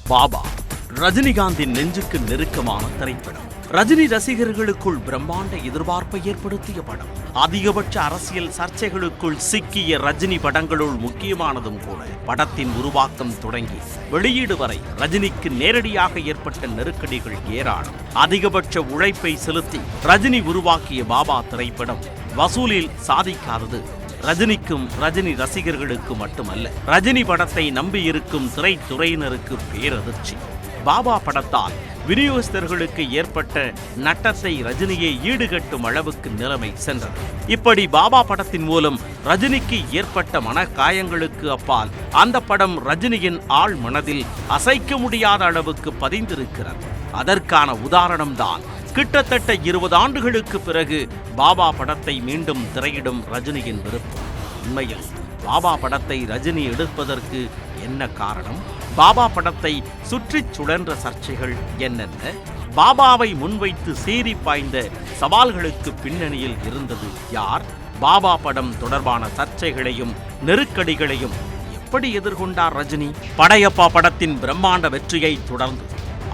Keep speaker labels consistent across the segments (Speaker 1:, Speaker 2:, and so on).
Speaker 1: பாபா ரஜினிகாந்தின் நெஞ்சுக்கு நெருக்கமான திரைப்படம். ரஜினி ரசிகர்களுக்குள் பிரம்மாண்ட எதிர்பார்ப்பை ஏற்படுத்திய படம். அதிகபட்ச அரசியல் சர்ச்சைகளுக்குள் சிக்கிய ரஜினி படங்களுள் முக்கியமானதும் கூட. படத்தின் உருவாக்கம் தொடங்கி வெளியீடு வரை ரஜினிக்கு நேரடியாக ஏற்பட்ட நெருக்கடிகள் ஏராளம். அதிகபட்ச உழைப்பை செலுத்தி ரஜினி உருவாக்கிய பாபா திரைப்படம் வசூலில் சாதிக்காதது ரஜினிக்கும் ரஜினி ரசிகர்களுக்கு மட்டுமல்ல, ரஜினி படத்தை நம்பியிருக்கும் திரைத்துறையினருக்கு பேரதிர்ச்சி. பாபா படத்தால் விநியோகஸ்தர்களுக்கு ஏற்பட்ட நட்டத்தை ரஜினியை ஈடுகட்டும் அளவுக்கு நிலைமை சென்றது. இப்படி பாபா படத்தின் மூலம் ரஜினிக்கு ஏற்பட்ட மனக்காயங்களுக்கு அப்பால் அந்த படம் ரஜினியின் ஆழ் மனதில் அசைக்க முடியாத அளவுக்கு பதிந்திருக்கிறது. அதற்கான உதாரணம்தான் கிட்டத்தட்ட 20 ஆண்டுகளுக்கு பிறகு பாபா படத்தை மீண்டும் திரையிடும் ரஜினியின் விருப்பம். உண்மையில் பாபா படத்தை ரஜினி எடுப்பதற்கு என்ன காரணம்? பாபா படத்தை சுற்றிச் சுழன்ற சர்ச்சைகள் என்னென்ன? பாபாவை முன்வைத்து சீறி பாய்ந்த சவால்களுக்கு பின்னணியில் இருந்தது யார்? பாபா படம் தொடர்பான சர்ச்சைகளையும் நெருக்கடிகளையும் எப்படி எதிர்கொண்டார் ரஜினி? படையப்பா படத்தின் பிரம்மாண்ட வெற்றியை தொடர்ந்து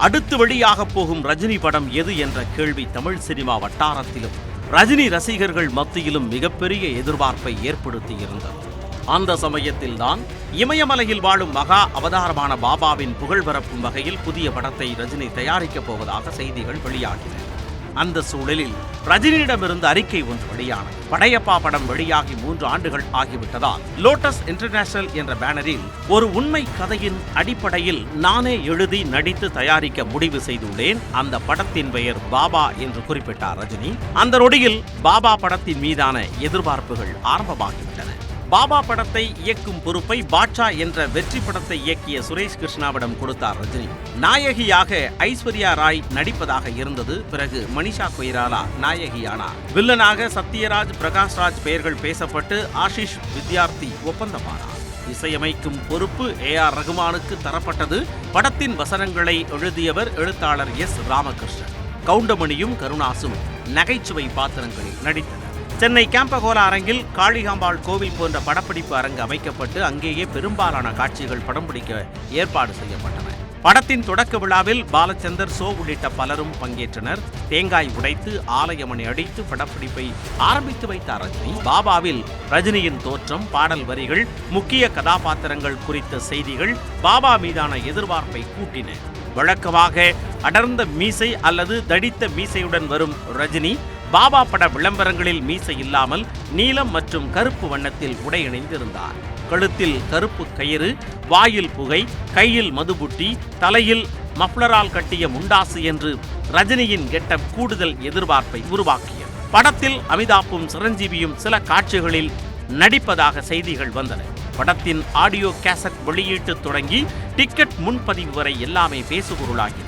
Speaker 1: அடுத்து வெளியாக போகும் ரஜினி படம் எது என்ற கேள்வி தமிழ் சினிமா வட்டாரத்திலும் ரஜினி ரசிகர்கள் மத்தியிலும் மிகப்பெரிய எதிர்பார்ப்பை ஏற்படுத்தியிருந்தது. அந்த சமயத்தில்தான் இமயமலையில் வாழும் மகா அவதாரமான பாபாவின் புகழ் பரப்பும் வகையில் புதிய படத்தை ரஜினி தயாரிக்கப் போவதாக செய்திகள் வெளியாகின. அந்த சூழலில் ரஜினியிடமிருந்து அறிக்கை ஒன்று வெளியானது. படையப்பா படம் வெளியாகி 3 ஆண்டுகள் ஆகிவிட்டதால் லோட்டஸ் இன்டர்நேஷனல் என்ற பேனரில் ஒரு உண்மை கதையின் அடிப்படையில் நானே எழுதி நடித்து தயாரிக்க முடிவு செய்துள்ளேன். அந்த படத்தின் பெயர் பாபா என்று குறிப்பிட்டார் ரஜினி. அந்த நொடியில் பாபா படத்தின் மீதான எதிர்பார்ப்புகள் ஆரம்பமாகிவிட்டன. பாபா படத்தை இயக்கும் பொறுப்பை பாட்ஷா என்ற வெற்றி படத்தை இயக்கிய சுரேஷ் கிருஷ்ணாவிடம் கொடுத்தார் ரஜினி. நாயகியாக ஐஸ்வர்யா ராய் நடிப்பதாக இருந்தது. பிறகு மனிஷா கொய்ராலா நாயகியானார். வில்லனாக சத்யராஜ், பிரகாஷ்ராஜ் பெயர்கள் பேசப்பட்டு ஆஷிஷ் வித்யார்த்தி ஒப்பந்தமானார். இசையமைக்கும் பொறுப்பு AR ரகுமானுக்கு தரப்பட்டது. படத்தின் வசனங்களை எழுதியவர் எழுத்தாளர் S ராமகிருஷ்ணன். கவுண்டமணியும் கருணாசும் நகைச்சுவை பாத்திரங்களில் நடித்தனர். சென்னை கேம்பகோலா அரங்கில் காளிகாம்பாள் கோவில் போன்ற படப்பிடிப்பு அரங்கு அமைக்கப்பட்டு அங்கேயே பெரும்பாலான காட்சிகள் படம் பிடிக்க ஏற்பாடு செய்யப்பட்டன. படத்தின் தொடக்க விழாவில் பாலச்சந்தர், சோ உள்ளிட்ட பலரும் பங்கேற்றனர். தேங்காய் உடைத்து ஆலயமணி அடித்து படப்பிடிப்பை ஆரம்பித்து வைத்தார் ரஜினி. பாபாவில் ரஜினியின் தோற்றம், பாடல் வரிகள், முக்கிய கதாபாத்திரங்கள் குறித்த செய்திகள் பாபா மீதான எதிர்பார்ப்பை கூட்டின. வழக்கமாக அடர்ந்த மீசை அல்லது தடித்த மீசையுடன் வரும் ரஜினி பாபா பட விளம்பரங்களில் மீசை இல்லாமல் நீலம் மற்றும் கருப்பு வண்ணத்தில் உடை அணிந்திருந்தார். கழுத்தில் கருப்பு கயிறு, வாயில் புகை, கையில் மதுபுட்டி, தலையில் மஃப்ளரால் கட்டிய முண்டாசு என்று ரஜினியின் கெட்டப் கூடுதல் எதிர்பார்ப்பை உருவாக்கியது. படத்தில் அமிதாப்பும் சிரஞ்சீவியும் சில காட்சிகளில் நடிப்பதாக செய்திகள் வந்தன. படத்தின் ஆடியோ கேசட் வெளியீட்டு தொடங்கி டிக்கெட் முன்பதிவு வரை எல்லாமே பேசுபொருளாகின.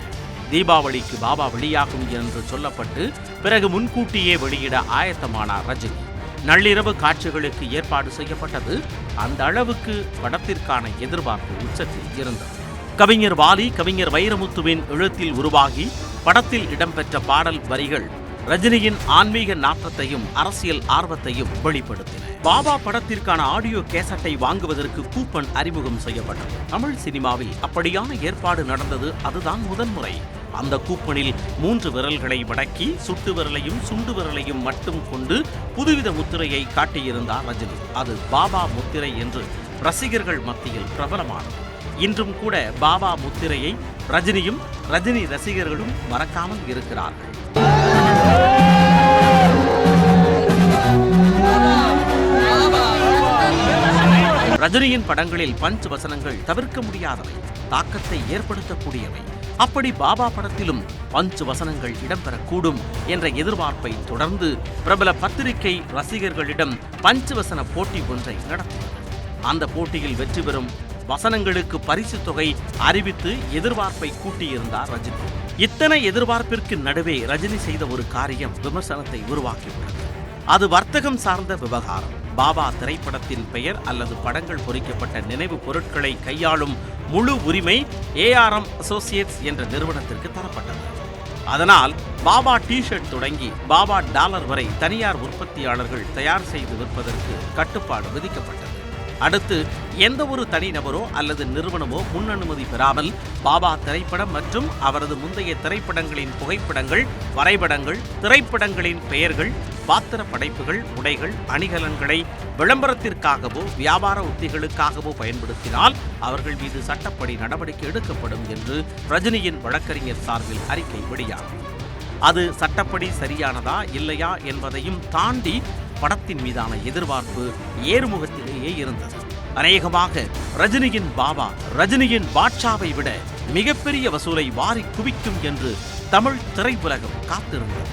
Speaker 1: தீபாவளிக்கு பாபா வெளியாகும் என்று சொல்லப்பட்டு பிறகு முன்கூட்டியே வெளியிட ஆயத்தமானார் ரஜினி. நள்ளிரவு காட்சிகளுக்கு ஏற்பாடு செய்யப்பட்டது. அந்த அளவுக்கு படத்திற்கான எதிர்பார்ப்பு உச்சத்தில் இருந்தது. கவிஞர் வாலி, கவிஞர் வைரமுத்துவின் எழுத்தில் உருவாகி படத்தில் இடம்பெற்ற பாடல் வரிகள் ரஜினியின் ஆன்மீக நாட்டத்தையும் அரசியல் ஆர்வத்தையும் வெளிப்படுத்தின. பாபா படத்திற்கான ஆடியோ கேசட்டை வாங்குவதற்கு கூப்பன் அறிமுகம் செய்யப்பட்டது. தமிழ் சினிமாவில் அப்படியான ஏற்பாடு நடந்தது. அதுதான் முதன்முறை. அந்த கூப்பனில் 3 விரல்களை மடக்கி சுட்டு விரலையும் சுண்டு விரலையும் மட்டும் கொண்டு புதுவித முத்திரையை காட்டியிருந்தார் ரஜினி. அது பாபா முத்திரை என்று ரசிகர்கள் மத்தியில் பிரபலமானது. இன்றும் கூட பாபா முத்திரையை ரஜினியும் ரஜினி ரசிகர்களும் மறக்காமல் இருக்கிறார்கள். ரஜினியின் படங்களில் பஞ்ச் வசனங்கள் தவிர்க்க முடியாதவை, தாக்கத்தை ஏற்படுத்தக்கூடியவை. அப்படி பாபா படத்திலும் பஞ்ச் வசனங்கள் இடம்பெறக்கூடும் என்ற எதிர்பார்ப்பை தொடர்ந்து பிரபல பத்திரிகை ரசிகர்களிடம் பஞ்ச் வசன போட்டி ஒன்றை நடத்தியது. அந்த போட்டியில் வெற்றி பெறும் வசனங்களுக்கு பரிசு தொகை அறிவித்து எதிர்பார்ப்பை கூட்டியிருந்தார் ரஜினி. இத்தனை எதிர்பார்ப்பிற்கு நடுவே ரஜினி செய்த ஒரு காரியம் விமர்சனத்தை உருவாக்கியுள்ளது. அது வர்த்தகம் சார்ந்த விவகாரம். பாபா திரைப்படத்தின் பெயர் அல்லது படங்கள் பொறிக்கப்பட்ட நினைவு பொருட்களை கையாளும் முழு உரிமை ARM அசோசியேட்ஸ் என்ற நிறுவனத்திற்கு தரப்பட்டது. அதனால் பாபா டி-ஷர்ட் தொடங்கி பாபா டாலர் வரை தனியார் உற்பத்தியாளர்கள் தயார் செய்து விற்பதற்கு கட்டுப்பாடு விதிக்கப்பட்டது. அடுத்து எந்த ஒரு தனிநபரோ அல்லது நிறுவனமோ முன் அனுமதி பெறாமல் பாபா திரைப்படம் மற்றும் அவரது முந்தைய திரைப்படங்களின் புகைப்படங்கள், வரைபடங்கள், திரைப்படங்களின் பெயர்கள், பாத்திர படைப்புகள், உடைகள், அணிகலன்களை விளம்பரத்திற்காகவோ வியாபார உத்திகளுக்காகவோ பயன்படுத்தினால் அவர்கள் மீது சட்டப்படி நடவடிக்கை எடுக்கப்படும் என்று ரஜினியின் வழக்கறிஞர் சார்பில் அறிக்கை வெளியாகும். அது சட்டப்படி சரியானதா இல்லையா என்பதையும் தாண்டி படத்தின் மீதான எதிர்பார்ப்பு ஏறுமுகத்திலேயே இருந்தது. அநேகமாக ரஜினியின் பாபா ரஜினியின் பாட்ஷாவை விட மிகப்பெரிய வசூலை வாரி குவிக்கும் என்று தமிழ் திரையுலகம் காத்திருந்தது.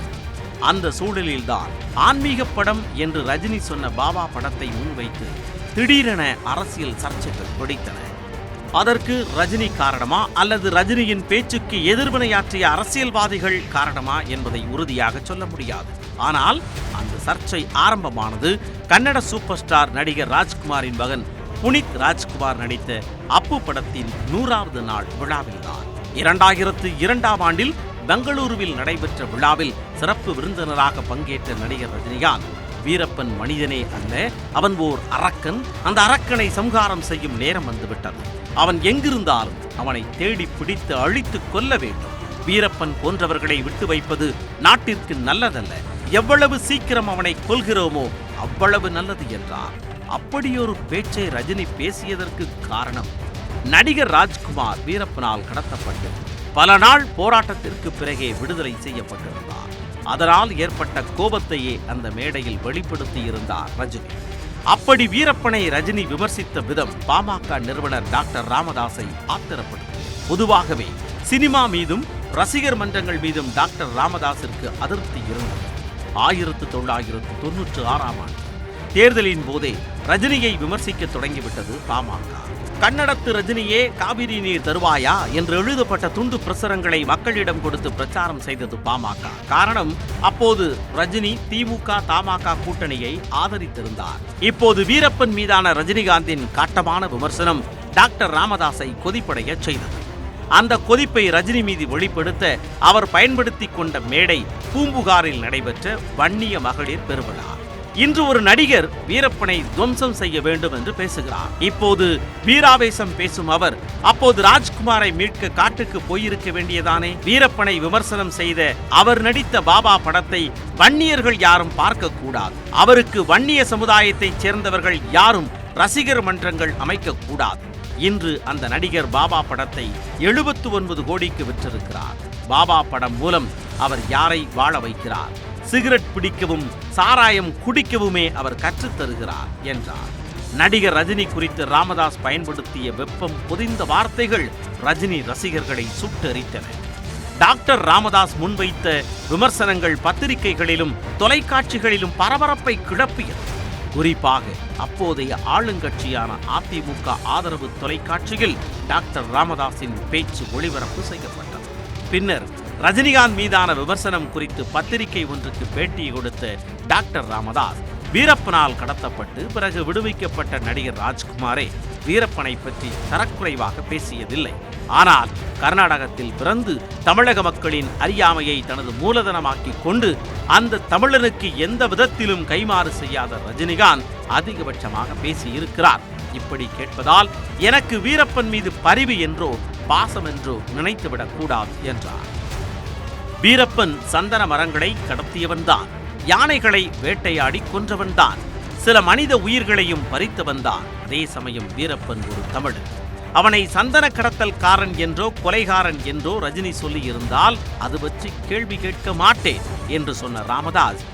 Speaker 1: அந்த சூழலில்தான் ஆன்மீக படம் என்று ரஜினி சொன்ன பாபா படத்தை முன்வைத்து திடீரென அரசியல் சர்ச்சைகள் வெடித்தன. அதற்கு ரஜினி காரணமா அல்லது ரஜினியின் பேச்சுக்கு எதிர்வினையாற்றிய அரசியல்வாதிகள் காரணமா என்பதை உறுதியாக சொல்ல முடியாது. ஆனால் அந்த சர்ச்சை ஆரம்பமானது கன்னட சூப்பர் ஸ்டார் நடிகர் ராஜ்குமாரின் மகன் புனித் ராஜ்குமார் நடித்த அப்பு படத்தின் 100வது நாள் விழாவில்தான். 2002ஆம் ஆண்டில் பெங்களூருவில் நடைபெற்ற விழாவில் சிறப்பு விருந்தினராக பங்கேற்ற நடிகர் ரஜினிகாந்த், வீரப்பன் மனிதனே அல்ல, அவன் ஓர் அரக்கன், அந்த அரக்கனை சம்ஹாரம் செய்யும் நேரம் வந்துவிட்டது, அவன் எங்கிருந்தாலும் அவனை தேடி பிடித்து அழித்து கொல்ல வேண்டும், வீரப்பன் போன்றவர்களை விட்டு வைப்பது நாட்டிற்கு நல்லதல்ல, எவ்வளவு சீக்கிரம் அவனை கொல்கிறோமோ அவ்வளவு நல்லது என்றார். அப்படியொரு பேச்சை ரஜினி பேசியதற்கு காரணம், நடிகர் ராஜ்குமார் வீரப்பனால் கடத்தப்பட்டு பல நாள் போராட்டத்திற்கு பிறகே விடுதலை செய்யப்பட்டிருந்தார். அதனால் ஏற்பட்ட கோபத்தையே அந்த மேடையில் வெளிப்படுத்தியிருந்தார் ரஜினி. அப்படி வீரப்பனை ரஜினி விமர்சித்த விதம் பாமக நிறுவனர் டாக்டர் ராமதாஸை ஆத்திரப்படுத்தியது. பொதுவாகவே சினிமா மீதும் ரசிகர் மன்றங்கள் மீதும் டாக்டர் ராமதாஸிற்கு அதிருப்தி இருந்தது. 1996ஆம் ஆண்டு தேர்தலின் போதே ரஜினியை விமர்சிக்க தொடங்கிவிட்டது பாமக. கன்னடத்து ரஜினியே காவிரி நீர் தருவாயா என்று எழுதப்பட்ட துண்டு பிரசுரங்களை மக்களிடம் கொடுத்து பிரச்சாரம் செய்தது பாமக. காரணம், அப்போது ரஜினி திமுக தமாக கூட்டணியை ஆதரித்திருந்தார். இப்போது வீரப்பன் மீதான ரஜினிகாந்தின் காட்டமான விமர்சனம் டாக்டர் ராமதாஸை கொதிப்படைய செய்தது. அந்த கொதிப்பை ரஜினி மீது வெளிப்படுத்த அவர் பயன்படுத்தி கொண்ட மேடை பூம்புகாரில் நடைபெற்ற வன்னிய மகளிர் பெருவிழா. இன்று ஒரு நடிகர் வீரப்பனை துவம்சம் செய்ய வேண்டும் என்று பேசுகிறார். இப்போது வீராவேசம் பேசும் அவர் அப்போது ராஜ்குமாரை மீட்க காட்டுக்கு போயிருக்க வேண்டியதானே? வீரப்பனை விமர்சனம் செய்த அவர் நடித்த பாபா படத்தை வன்னியர்கள் யாரும் பார்க்க கூடாது, அவருக்கு வன்னிய சமுதாயத்தைச் சேர்ந்தவர்கள் யாரும் ரசிகர் மன்றங்கள் அமைக்க கூடாது. இன்று அந்த நடிகர் பாபா படத்தை 79 கோடிக்கு விற்றிருக்கிறார். பாபா படம் மூலம் அவர் யாரை வாழ வைக்கிறார்? சிகரெட் பிடிக்கவும் சாராயம் குடிக்கவுமே அவர் கற்றுத் தருகிறார் என்றார். நடிகர் ரஜினி குறித்து ராமதாஸ் பயன்படுத்திய வெப்பம் பொதிந்த வார்த்தைகள் ரஜினி ரசிகர்களை சுட்டெரித்தன. டாக்டர் ராமதாஸ் முன்வைத்த விமர்சனங்கள் பத்திரிகைகளிலும் தொலைக்காட்சிகளிலும் பரபரப்பை கிளப்பியது. குறிப்பாக அப்போதைய ஆளுங்கட்சியான அதிமுக ஆதரவு தொலைக்காட்சியில் டாக்டர் ராமதாஸின் பேச்சு ஒளிபரப்பு செய்யப்பட்டது. பின்னர் ரஜினிகாந்த் மீதான விமர்சனம் குறித்து பத்திரிகை ஒன்றுக்கு பேட்டி கொடுத்த டாக்டர் ராமதாஸ், வீரப்பனால் கடத்தப்பட்டு பிறகு விடுவிக்கப்பட்ட நடிகர் ராஜ்குமாரே வீரப்பனை பற்றி தரக்குறைவாக பேசியதில்லை. ஆனால் கர்நாடகத்தில் பிறந்து தமிழக மக்களின் அறியாமையை தனது மூலதனமாக்கி கொண்டு அந்த தமிழனுக்கு எந்த விதத்திலும் கைமாறு செய்யாத ரஜினிகாந்த் அதிகபட்சமாக பேசியிருக்கிறார். இப்படி கேட்பதால் எனக்கு வீரப்பன் மீது பரிவு என்றோ பாசம் என்றோ நினைத்துவிடக் கூடாது என்றார். வீரப்பன் சந்தன மரங்களை கடத்தியவன்தான், யானைகளை வேட்டையாடி கொன்றவன்தான், சில மனித உயிர்களையும் பறித்தவன்தான். அதே சமயம் வீரப்பன் ஒரு தமிழன். அவனை சந்தன கடத்தல்காரன் என்றோ கொலைகாரன் என்றோ ரஜினி சொல்லியிருந்தால் அது பற்றி கேள்வி கேட்க மாட்டேன் என்று சொன்ன ராமதாஸ்,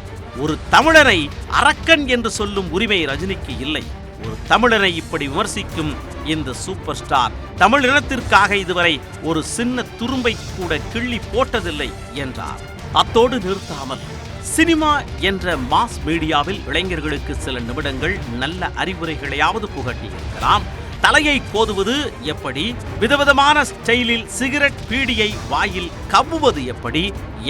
Speaker 1: ஒரு தமிழனை அரக்கன் என்று சொல்லும் உரிமை ரஜினிக்கு இல்லை. ஒரு தமிழனை இப்படி விமர்சிக்கும் இந்த சூப்பர் ஸ்டார் தமிழ் இனத்திற்காக இதுவரை ஒரு சின்ன துரும்பை கூட கிள்ளி போட்டதில்லை என்றார். அத்தோடு நிறுத்தாமல் சினிமா என்ற மாஸ் மீடியாவில் இளைஞர்களுக்கு சில நிமிடங்கள் நல்ல அறிவுரைகளையாவது புகட்டியிருக்கலாம். தலையை கோதுவது எப்படி, விதவிதமான ஸ்டைலில் சிகரெட் பீடியை வாயில் கவ்வுவது எப்படி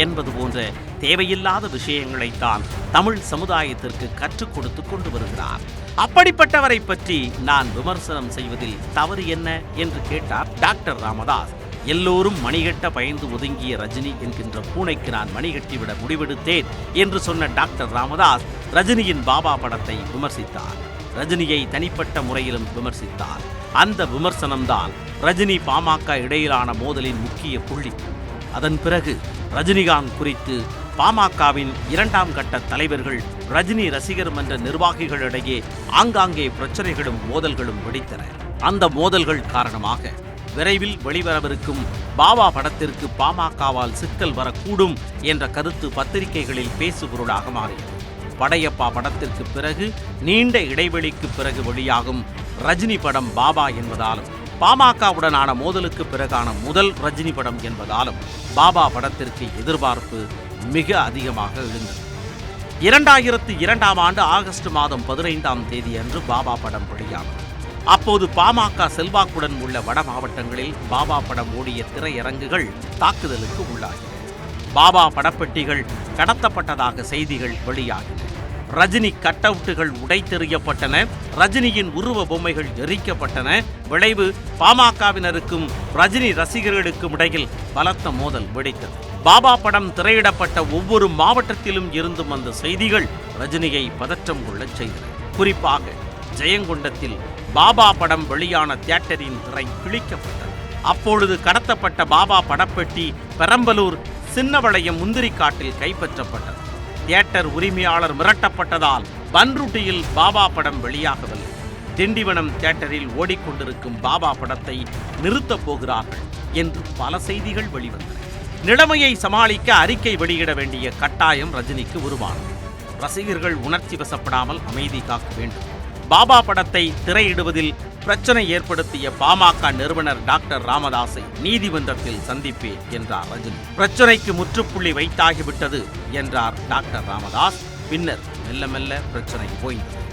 Speaker 1: என்பது போன்ற தேவையில்லாத விஷயங்களைத்தான் தமிழ் சமுதாயத்திற்கு கற்றுக் கொடுத்து கொண்டு வருகிறார். அப்படிப்பட்டவரை பற்றி நான் விமர்சனம் செய்வதில் தவறு என்ன என்று கேட்டார் டாக்டர் ராமதாஸ். எல்லோரும் மணிகட்ட பயந்து ஒதுங்கிய ரஜினி என்கின்ற பூனைக்கு நான் மணிகட்டிவிட முடிவெடுத்தேன் என்று சொன்ன டாக்டர் ராமதாஸ் ரஜினியின் பாபா படத்தை விமர்சித்தார். ரஜினியை தனிப்பட்ட முறையிலும் விமர்சித்தார். அந்த விமர்சனம்தான் ரஜினி பாமக இடையிலான மோதலின் முக்கிய புள்ளி. அதன் பிறகு ரஜினிகாந்த் குறித்து பாமகவின் 2ஆம் கட்ட தலைவர்கள், ரஜினி ரசிகர் மன்ற நிர்வாகிகளிடையே ஆங்காங்கே பிரச்சனைகளும் மோதல்களும் வெடித்தன. அந்த மோதல்கள் காரணமாக விரைவில் வெளிவரவிருக்கும் பாபா படத்திற்கு பாமகவால் சிக்கல் வரக்கூடும் என்ற கருத்து பத்திரிகைகளில் பேசுபொருளாக மாறியது. படையப்பா படத்திற்கு பிறகு நீண்ட இடைவெளிக்கு பிறகு வெளியாகும் ரஜினி படம் பாபா என்பதாலும், பாமகவுடனான மோதலுக்கு பிறகான முதல் ரஜினி படம் என்பதாலும் பாபா படத்திற்கு எதிர்பார்ப்பு மிக அதிகமாக எழுந்தது. 2002ஆம் ஆண்டு ஆகஸ்ட் மாதம் 15ஆம் தேதி அன்று பாபா படம் வெளியானது. அப்போது பாமக செல்வாக்குடன் உள்ள வட மாவட்டங்களில் பாபா படம் ஓடிய திரையரங்குகள் தாக்குதலுக்கு உள்ளாகின. பாபா படப்பெட்டிகள் கடத்தப்பட்டதாக செய்திகள் வெளியாகின. ரஜினி கட் அவுட்டுகள் உடைத்தெறியப்பட்டன. ரஜினியின் உருவ பொம்மைகள் எரிக்கப்பட்டன. விளைவு பாமகவினருக்கும் ரஜினி ரசிகர்களுக்கும் இடையில் பலத்த மோதல் வெடித்தது. பாபா படம் திரையிடப்பட்ட ஒவ்வொரு மாவட்டத்திலும் இருந்தும் வந்த செய்திகள் ரஜினியை பதற்றம் கொள்ளச் செய்தன. குறிப்பாக ஜெயங்கொண்டத்தில் பாபா படம் வெளியான தியேட்டரின் திரை கிழிக்கப்பட்டது. அப்பொழுது கடத்தப்பட்ட பாபா படப்பெட்டி பெரம்பலூர் சின்னவளையம் முந்திரிக்காட்டில் கைப்பற்றப்பட்டது. தியேட்டர் உரிமையாளர் மிரட்டப்பட்டதால் பன்ருட்டியில் பாபா படம் வெளியாகவில்லை. திண்டிவனம் தியேட்டரில் ஓடிக்கொண்டிருக்கும் பாபா படத்தை நிறுத்தப் போகிறார்கள் என்று பல செய்திகள் வெளிவந்தன. நிலைமையை சமாளிக்க அறிக்கை வெளியிட வேண்டிய கட்டாயம் ரஜினிக்கு உருவானது. ரசிகர்கள் உணர்ச்சி வசப்படாமல் அமைதி காக்க வேண்டும். பாபா படத்தை திரையிடுவதில் பிரச்சனை ஏற்படுத்திய பாமக நிறுவனர் டாக்டர் ராமதாஸை நீதிமன்றத்தில் சந்திப்பேன் என்றார் ரஜினி. பிரச்சனைக்கு முற்றுப்புள்ளி வைத்தாகிவிட்டது என்றார் டாக்டர் ராமதாஸ். பின்னர் மெல்ல மெல்ல பிரச்சனை ஓய்ந்தது.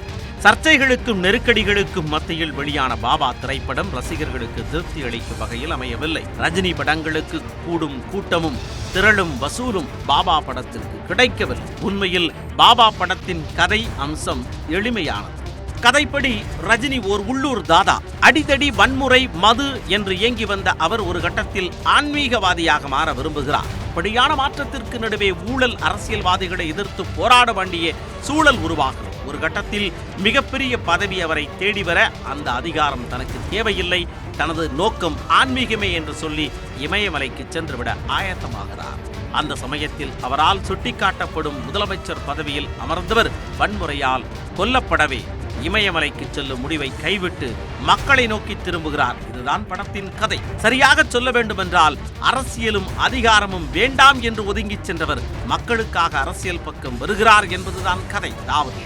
Speaker 1: சர்ச்சைகளுக்கும் நெருக்கடிகளுக்கும் மத்தியில் வெளியான பாபா திரைப்படம் ரசிகர்களுக்கு திருப்தி அளிக்கும் வகையில் அமையவில்லை. ரஜினி படங்களுக்கு கூடும் கூட்டமும் திரளும் வசூலும் பாபா படத்திற்கு கிடைக்கவில்லை. உண்மையில் பாபா படத்தின் கதை அம்சம் எளிமையானது. கதைப்படி ரஜினி ஓர் உள்ளூர் தாதா. அடிதடி வன்முறை மது என்று இயங்கி வந்த அவர் ஒரு கட்டத்தில் ஆன்மீகவாதியாக மாற விரும்புகிறார். அப்படியான மாற்றத்திற்கு நடுவே ஊழல் அரசியல்வாதிகளை எதிர்த்து போராட வேண்டிய சூழல் உருவாகும். ஒரு கட்டத்தில் மிகப்பெரிய பதவி அவரை தேடி வர அந்த அதிகாரம் தனக்கு தேவையில்லை. தனது நோக்கம் ஆன்மீகமே என்று சொல்லி இமயமலைக்கு சென்றுவிட ஆயத்தமாகிறார். அந்த சமயத்தில் அவரால் சுட்டிக்காட்டப்படும் முதலமைச்சர் பதவியில் அமர்ந்தவர் வன்முறையால் கொல்லப்படவே இமயமலைக்கு செல்லும் முடிவை கைவிட்டு மக்களை நோக்கி திரும்புகிறார். இதுதான் படத்தின் கதை. சரியாக சொல்ல வேண்டுமென்றால் அரசியலும் அதிகாரமும் வேண்டாம் என்று ஒதுங்கிச் சென்றவர் மக்களுக்காக அரசியல் பக்கம் வருகிறார் என்பதுதான் கதை. அதாவது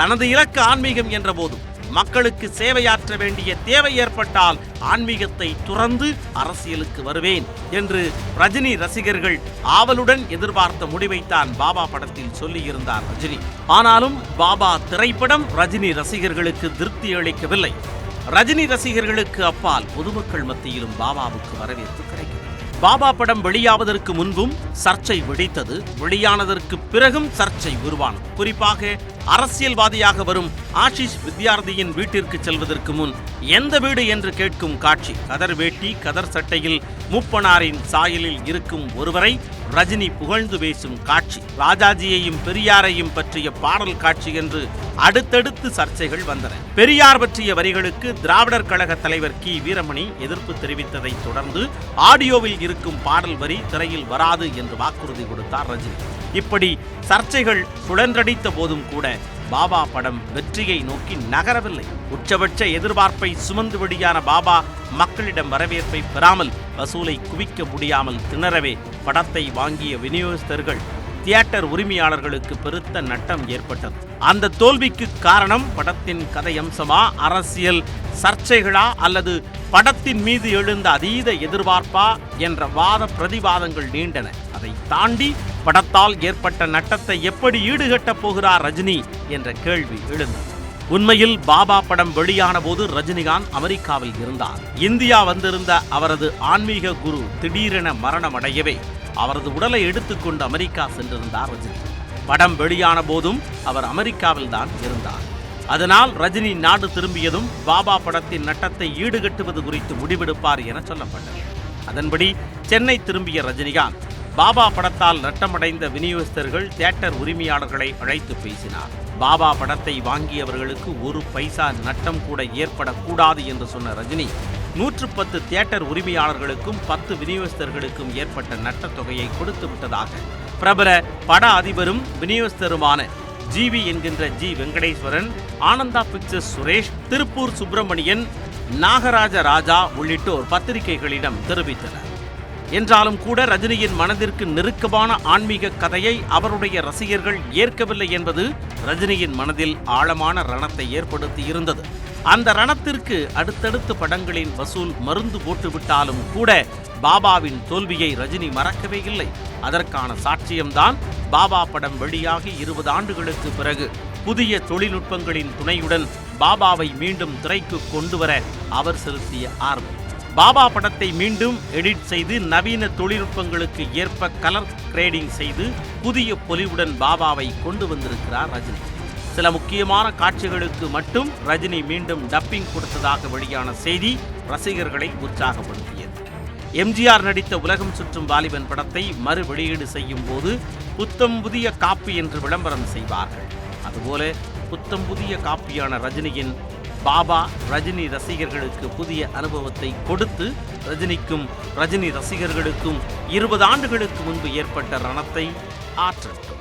Speaker 1: தனது இலக்கு ஆன்மீகம் என்ற போதும் மக்களுக்கு சேவையாற்ற வேண்டிய தேவை ஏற்பட்டால் ஆன்மீகத்தை துறந்து அரசியலுக்கு வருவேன் என்று ரஜினி ரசிகர்கள் ஆவலுடன் எதிர்பார்த்த முடிவைத்தான் பாபா படத்தில் சொல்லியிருந்தார் ரஜினி. ஆனாலும் பாபா திரைப்படம் ரஜினி ரசிகர்களுக்கு திருப்தி அளிக்கவில்லை. ரஜினி ரசிகர்களுக்கு அப்பால் பொதுமக்கள் மத்தியிலும் பாபாவுக்கு வரவேற்பு கிடைக்கிறது. பாபா படம் வெளியாவதற்கு முன்பும் சர்ச்சை வெடித்தது. வெளியானதற்கு பிறகும் சர்ச்சை உருவானது. குறிப்பாக அரசியல்வாதியாக வரும் ஆஷிஷ் வித்யார்த்தியின் வீட்டிற்கு செல்வதற்கு முன் எந்த வீடு என்று கேட்கும் காட்சி. கதர் வேட்டி கதர் சட்டையில் மூப்பனாரின் சாயலில் இருக்கும் ஒருவரை ரஜினி புகழ்ந்து பேசும் காட்சி. ராஜாஜியையும் பெரியாரையும் பற்றிய பாடல் காட்சி என்று அடுத்தடுத்து சர்ச்சைகள் வந்தன. பெரியார் பற்றிய வரிகளுக்கு திராவிடர் கழக தலைவர் கி வீரமணி எதிர்ப்பு தெரிவித்ததை தொடர்ந்து ஆடியோவில் இருக்கும் பாடல் வரி திரையில் வராது என்று வாக்குறுதி கொடுத்தார் ரஜினி. இப்படி சர்ச்சைகள் சுழன்றடித்த போதும் கூட பாபா படம் வெற்றியை நோக்கி நகரவில்லை. உச்சபட்ச எதிர்பார்ப்பை சுமந்து வெளியான பாபா மக்களிடம் வரவேற்பை பெறாமல் வசூலை குவிக்க முடியாமல் திணறவே படத்தை வாங்கிய விநியோகஸ்தர்கள் தியேட்டர் உரிமையாளர்களுக்கு பெருத்த நட்டம் ஏற்பட்டது. அந்த தோல்விக்கு காரணம் படத்தின் கதையம்சமா, அரசியல் சர்ச்சைகளா அல்லது படத்தின் மீது எழுந்த அதீத எதிர்பார்ப்பா என்ற வாத பிரதிவாதங்கள் நீண்டன. அதை தாண்டி படத்தால் ஏற்பட்ட நட்டத்தை எப்படி ஈடுகட்டப் போகிறார் ரஜினி என்ற கேள்வி எழுந்தது. உண்மையில் பாபா படம் வெளியான போது ரஜினிகாந்த் அமெரிக்காவில் இருந்தார். இந்தியா வந்திருந்த அவரது ஆன்மீக குரு திடீரென மரணமடையவே அவரது உடலை எடுத்துக்கொண்டு அமெரிக்கா சென்றிருந்தார் ரஜினி. படம் வெளியான போதும் அவர் அமெரிக்காவில் தான் இருந்தார். அதனால் ரஜினி நாடு திரும்பியதும் பாபா படத்தின் நட்டத்தை ஈடுகட்டுவது குறித்து முடிவெடுப்பார் என சொல்லப்பட்டது. அதன்படி சென்னை திரும்பிய ரஜினிகாந்த் பாபா படத்தால் நட்டமடைந்த விநியோகஸ்தர்கள் தியேட்டர் உரிமையாளர்களை அழைத்து பேசினார். பாபா படத்தை வாங்கியவர்களுக்கு ஒரு பைசா நட்டம் கூட ஏற்படக்கூடாது என்று சொன்ன ரஜினி 110 தியேட்டர் உரிமையாளர்களுக்கும் 10 விநியோகஸ்தர்களுக்கும் ஏற்பட்ட நட்டத் தொகையை கொடுத்து விட்டதாக பிரபல பட அதிபரும் விநியோகஸ்தருமான ஜிவி என்கின்ற ஜி வெங்கடேஸ்வரன், ஆனந்தா பிக்சர்ஸ் சுரேஷ், திருப்பூர் சுப்பிரமணியன், நாகராஜ ராஜா உள்ளிட்டோர் பத்திரிகைகளிடம் தெரிவித்தனர். என்றாலும் கூட ரஜினியின் மனதிற்கு நெருக்கமான ஆன்மீக கதையை அவருடைய ரசிகர்கள் ஏற்கவில்லை என்பது ரஜினியின் மனதில் ஆழமான ரணத்தை ஏற்படுத்தி இருந்தது. அந்த ரணத்திற்கு அடுத்தடுத்த படங்களின் வசூல் மருந்து போட்டுவிட்டாலும் கூட பாபாவின் தோல்வியை ரஜினி மறக்கவே இல்லை. அதற்கான சாட்சியம்தான் பாபா படம் வெளியாகி 20 ஆண்டுகளுக்கு பிறகு புதிய தொழில்நுட்பங்களின் துணையுடன் பாபாவை மீண்டும் திரைக்கு கொண்டுவர அவர் செலுத்திய ஆர்வம். பாபா படத்தை மீண்டும் எடிட் செய்து நவீன தொழில்நுட்பங்களுக்கு ஏற்ப கலர் கிரேடிங் செய்து புதிய பொலிவுடன் பாபாவை கொண்டு வந்திருக்கிறார் ரஜினி. சில முக்கியமான காட்சிகளுக்கு மட்டும் ரஜினி மீண்டும் டப்பிங் கொடுத்ததாக வெளியான செய்தி ரசிகர்களை உற்சாகப்படுத்தியது. எம்ஜிஆர் நடித்த உலகம் சுற்றும் வாலிபன் படத்தை மறு வெளியீடு செய்யும் போது புத்தம் புதிய காப்பி என்று விளம்பரம் செய்வார்கள். அதுபோல புத்தம் புதிய காப்பியான ரஜினியின் பாபா ரஜினி ரசிகர்களுக்கு புதிய அனுபவத்தை கொடுத்து ரஜினிக்கும் ரஜினி ரசிகர்களுக்கும் 20 ஆண்டுகளுக்கு முன்பு ஏற்பட்ட ரணத்தை ஆற்றட்டும்.